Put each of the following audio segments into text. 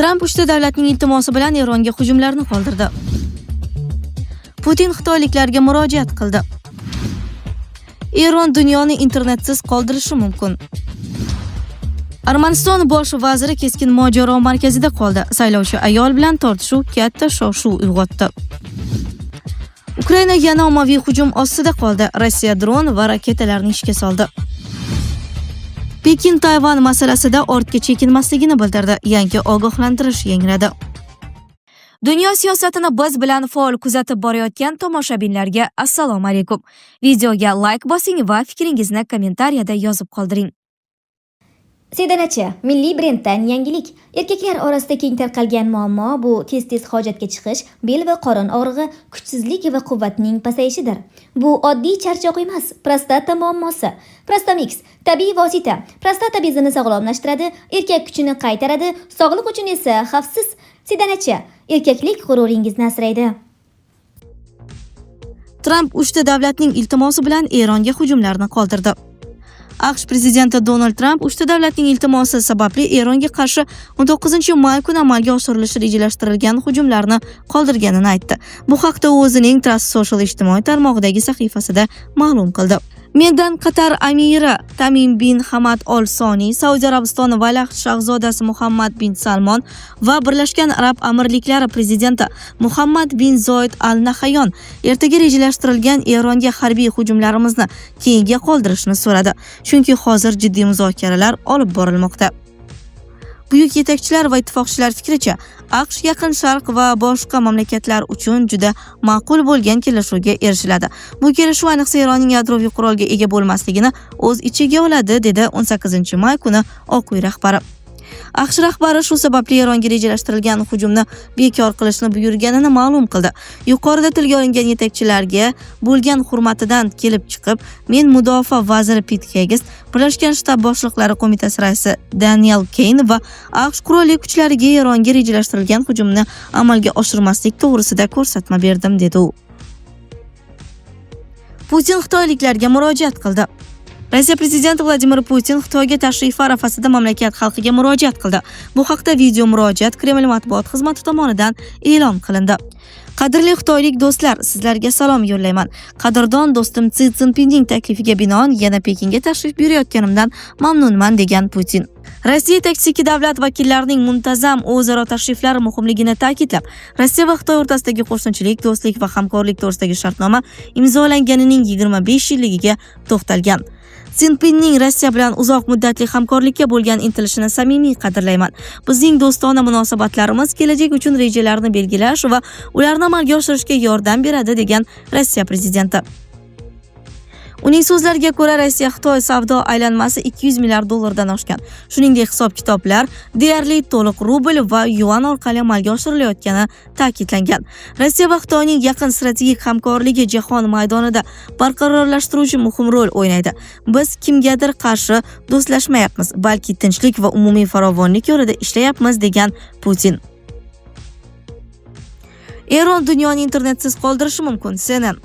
Tramp uchta davlatning iltimosi bilan Eronga hujumlarni qoldirdi. Putin xitoyliklarga murojaat qildi. Eron dunyoni internetsiz qoldirishi mumkin. Armaniston bosh vaziri keskin mojaro markazida qoldi. Saylovchi ayol bilan tortishuv katta shov-shuv uyg'otdi. Ukraina yana ommaviy hujum ostida qoldi. Rossiya dron va raketalarni ishga soldi. Pekin Tayvan masalasida ortga chekinmasligini bildirdi. Yangi ogohlantirish yangradi. Dunyo siyosatini biz bilan faol kuzatib borayotgan tomoshabinlarga assalomu alaykum. Videoga like bosing va fikringizni kommentariyada yozib qoldiring. Sedanachi, milliy brenddan yangilik. Erkaklar orasida keng tarqalgan muammo bu tez-tez hojatga chiqish, bel va qorin og'rig'i, kuchsizlik va quvvatning pasayishidir. Bu oddiy charchoq emas, prostata muammosi. Prostamix tabiiy vosita, prostata bezini sog'lomlashtiradi, erkak kuchini qaytaradi, sog'liq uchun esa xavfsiz. Sedanachi, erkaklik g'ururingizni asraydi. Tramp uchta davlatning iltimosi bilan Eronga hujumlarni qoldirdi. AQSh prezidenti Donald Tramp uchta davlatning iltimosi sababli Eronga qarshi 19-may kuni amalga oshirilishi rejalashtirilgan hujumlarni qoldirganini aytdi. Bu haqda u o'zining Trust Social ijtimoiy tarmog'idagi sahifasida ma'lum qildi. Mendan Qatar amiri Tamim bin Hamad Al Soni, Saudiya Arabistoni valiahd shahzodasi Muhammad bin Salmon va Birlashgan Arab Amirliklari prezidenti Muhammad bin Zoid Al Nahyan ertaga rejalashtirilgan Eronga harbiy hujumlarimizni keyinga qoldirishni so'radi, chunki hozir jiddiy muzokaralar olib borilmoqda. Buyuk yetakchilar va ittifoqchilar fikricha, AQSh Yaqin Sharq va boshqa mamlakatlar uchun juda ma'qul bo'lgan kelishuvga erishiladi. Bu kelishuv ayniqsa Eronning yadroviy qurolga ega bo'lmasligini o'z ichiga oladi, dedi 18-may kuni Oq uy rahbari. AQSh rahbari shu sababli Eronga rejalashtirilgan hujumni bekor qilishni buyurganini ma'lum qildi. Yuqorida tilga olingan yetakchilarga bo'lgan hurmatidan kelib chiqib, men mudofaa vaziri Pit Hegis, Birlashgan Shtab boshliqlari qo'mitasi raisi Daniel Keyn va AQSh qurolli kuchlariga Eronga rejalashtirilgan hujumni amalga oshirmaslik to'g'risida ko'rsatma berdim, dedi u. Putin xitoyliklarga murojaat qildi. Rossiya prezidenti Vladimir Putin Xitoyga tashrifi arafasida mamlakat xalqiga murojaat qildi. Bu haqda video murojaat Kreml matbuot xizmati tomonidan e'lon qilindi. Qadrli xitoylik do'stlar, sizlarga salom yo'llayman. Qadrdon do'stim Si Szinpinning taklifiga binoan yana Pekinga tashrif buyurayotganimdan mamnunman, degan Putin. Rossiya yetakchisi ikki davlat vakillarining muntazam o'zaro tashriflari muhimligini ta'kidlab, Rossiya va Xitoy o'rtasidagi qo'shnichilik, do'stlik va hamkorlik to'g'risidagi shartnoma imzolanganining 25 yilligiga to'xtalgan. Szinpinning Rossiya bilan uzoq muddatli hamkorlikka bo'lgan intilishini samimiy qadrlayman. Bizning do'stona munosabatlarimiz kelajak uchun rejalarni belgilash va ularni amalga oshirishga yordam beradi, degan Rossiya prezidenti. Uning so'zlariga ko'ra, Rossiya-Xitoy savdo aylanmasi 200 milliard dollardan oshgan. Shuningdek, hisob-kitoblar deyarli to'liq rubl va yuan orqali amalga oshirilayotgani ta'kidlangan. Rossiya va Xitoyning yaqin strategik hamkorligi jahon maydonida barqarorlashtiruvchi muhim rol o'ynaydi. Biz kimgadir qarshi do'stlashmayapmiz, balki tinchlik va umumiy farovonlik yo'lida ishlayapmiz, degan Putin. Eron dunyoni internetsiz qoldirishi mumkin. CNN.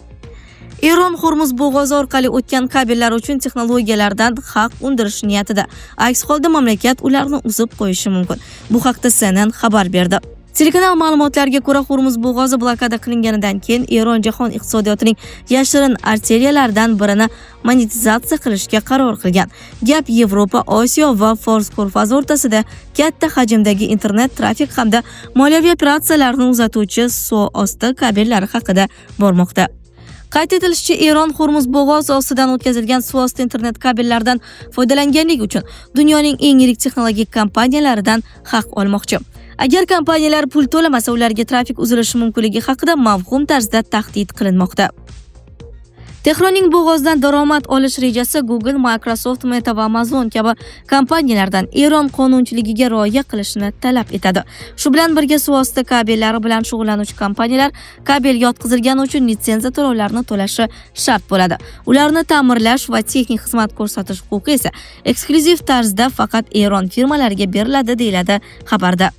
Eron Hormuz bo'g'ozi orqali o'tgan kabellar uchun texnologiyalardan haq undirish niyatida. Aks holda mamlakat ularni uzib qo'yishi mumkin. Bu haqda CNN xabar berdi. Telekanal ma'lumotlariga ko'ra, Hormuz bo'g'ozi blokada qilinganidan keyin Eron jahon iqtisodiyotining yashirin arteriyalaridan birini monetizatsiya qilishga qaror qilgan. Gap Yevropa, Osiyo va Fors ko'rfazi o'rtasida katta hajmdagi internet trafik hamda moliyaviy operatsiyalarni uzatuvchi suv osti kabellari haqida bormoqda. Qayd etilishicha, Eron Hormuz bo'g'ozi ostidan o'tkazilgan suvosti internet kabellaridan foydalanganlik uchun dunyoning eng yirik texnologik kompaniyalaridan haq olmoqchi. Agar kompaniyalar pul to'lamasa, ularga trafik uzilishi mumkinligi haqida mavhum tarzda tahdid qilinmoqda. Tehronning bo'g'ozdan daromad olish rejasi Google, Microsoft, Meta va Amazon kabi kompaniyalardan Eron qonunchiligiga rioya qilishni talab etadi. Shu bilan birga suvosti kabellari bilan shug'ullanuvchi kompaniyalar kabel yotqizilgani uchun litsenziya to'lovlarini to'lashi shart bo'ladi. Ularni ta'mirlash va texnik xizmat ko'rsatish huquqi esa eksklyuziv tarzda faqat Eron firmalariga beriladi, deyiladi xabarda.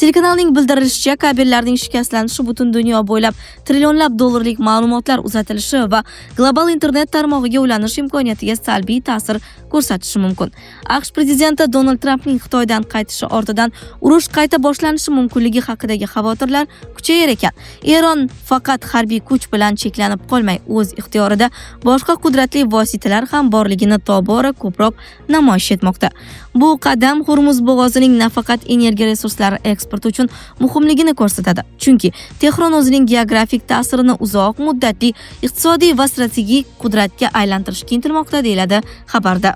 Telekanalning bildirishicha, kabellarning shikastlanishi butun dunyo bo'ylab trillionlab dollarlik ma'lumotlar uzatilishi va global internet tarmog'iga ulanish imkoniyatiga salbiy ta'sir ko'rsatishi mumkin. AQSh prezidenti Donald Trampning Xitoydan qaytishi ortidan urush qayta boshlanishi mumkinligi haqidagi xavotirlar kuchayar ekan. Eron faqat harbiy kuch bilan cheklanib qolmay, o'z ixtiyorida boshqa qudratli vositalar ham borligini tobora ko'proq namoyish etmoqda. Bu qadam Hormuz bo'g'ozining nafaqat energiya resurslari eksporti uchun muhimligini ko'rsatadi. Chunki Tehron o'zining geografik ta'sirini uzoq muddatli iqtisodiy va strategik qudratga aylantirishga intilmoqda, deyiladi xabarda.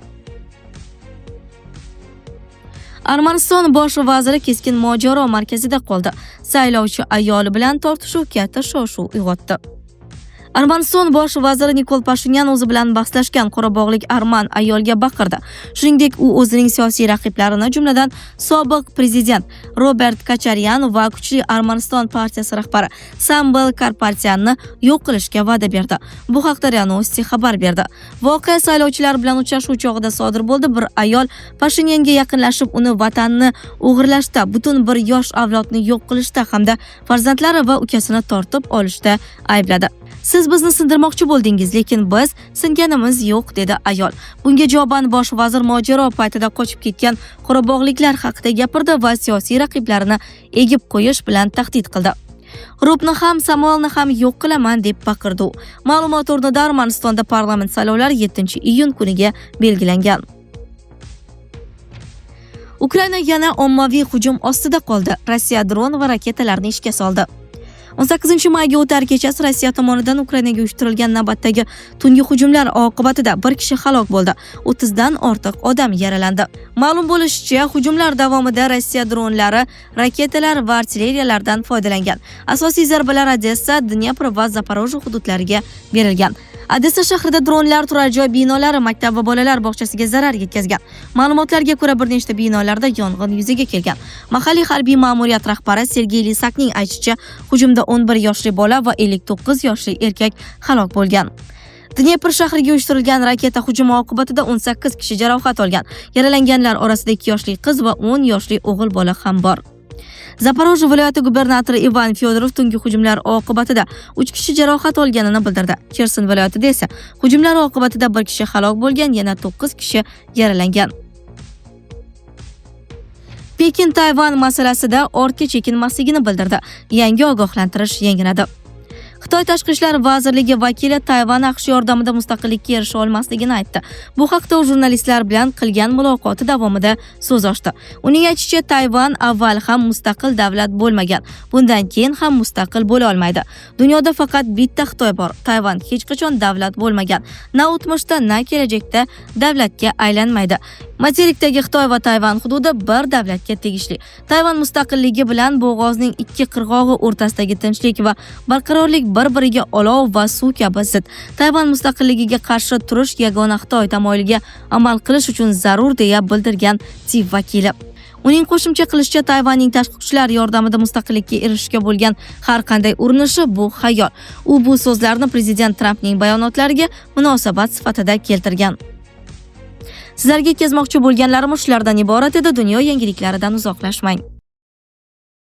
Armaniston bosh vaziri keskin mojaro markazida qoldi. Saylovchi ayoli bilan tortishuv katta shov-shuv uyg'otdi. Armaniston bosh vaziri Nikol Pashinyan o'zi bilan bahslashgan qorabog'lik arman ayolga baqirdi. Shuningdek, u o'zining siyosiy raqiblarini, jumladan sobiq prezident Robert Kacharyan va kuchli Armaniston partiyasi rahbari Samvel Karapetyanni yo'q qilishga va'da berdi. Bu haqda RIA Novosti xabar berdi. Voqea saylovchilar bilan uchrashuv chog'ida sodir bo'ldi. Bir ayol Pashinyanga yaqinlashib, uni vatanni o'g'irlashda, butun bir yosh avlodni yo'q qilishda hamda farzandlari va ukasini tortib olishda aybladi. Siz bizni sindirmoqchi bo'ldingiz, lekin biz singanimiz yo'q, dedi ayol. Bunga javoban bosh vazir mojaro paytida qochib ketgan qorabog'liklar haqida gapirdi va siyosiy raqiblarini egib qo'yish bilan tahdid qildi. Rubni ham, Samolni ham yo'q qilaman deb baqirdi. Ma'lumot o'rnida Armanistonda parlament saylovlari 7-iyun kuniga belgilangan. Ukraina yana ommaviy hujum ostida qoldi. Rossiya dron va raketalarni ishga soldi. 18 mayga o'tar kechasi Rossiya tomonidan Ukrainaga uyushtirilgan navbatdagi tungi hujumlar oqibatida bir kishi halok bo'ldi. 30 dan ortiq odam yaralandi. Ma'lum bo'lishicha, hujumlar davomida Rossiya dronlari, raketalar va artilleriyalardan foydalangan. Asosiy zarbalar Odessa, Dnepr va Zaporojye hududlariga berilgan. Odessa shahrida dronlar turar joy binolari, maktab va bolalar bog'chasiga zarar yetkazgan. Ma'lumotlarga ko'ra, bir nechta binolarda yong'in yuzaga kelgan. Mahalliy harbiy ma'muriyat rahbari Sergey Lisakning aytishicha, hujumda 11 yoshli bola va 59 yoshli erkak halok bo'lgan. Dnepr shahriga uyushtirilgan raketa hujumi oqibatida 18 kishi jarohat olgan. Yaralanganlar orasida 2 yoshli qiz va 10 yoshli o'g'il bola ham bor. Zaporojye viloyati gubernatori Ivan Fyodorov tungi hujumlar oqibatida 3 kishi jarohat olganini bildirdi. Cherson viloyatida esa hujumlar oqibatida 1 kishi halok bo'lgan, yana 9 kishi yaralangan. Pekin Tayvan masalasida ortga chekinmasligini bildirdi. Yangi ogohlantirish yangradi. Xitoy Tashqi ishlar vazirligi vakili Tayvan AQSh yordamida mustaqillikka erisha olmasligini aytdi. Bu haqda u jurnalistlar bilan qilgan muloqoti davomida so'z ochdi. Uning aytishicha, Tayvan avval ham mustaqil davlat bo'lmagan, bundan keyin ham mustaqil bo'la olmaydi. Dunyoda faqat bitta Xitoy bor. Tayvan hech qachon davlat bo'lmagan. Na o'tmishda, na kelajakda davlatga aylanmaydi. Materikdagi Xitoy va Tayvan hududi bir davlatga tegishli. Tayvan mustaqilligi bilan bo'g'ozning ikki qirg'og'i o'rtasidagi tinchlik va barqarorlik bir-biriga olov va suv kabi zid. Tayvan mustaqilligiga qarshi turish yagona Xitoy tamoyiliga amal qilish uchun zarur, deya bildirgan TIV vakili. Uning qo'shimcha qilishicha, Tayvanning tashqi kuchlar yordamida mustaqillikka erishishga bo'lgan har qanday urinishi bu xayol. U bu so'zlarni prezident Trampning bayonotlariga munosabat sifatida keltirgan. Sizlarga yetkazmoqchi bo'lganlarim shulardan iborat edi. Dunyo yangiliklaridan uzoqlashmang.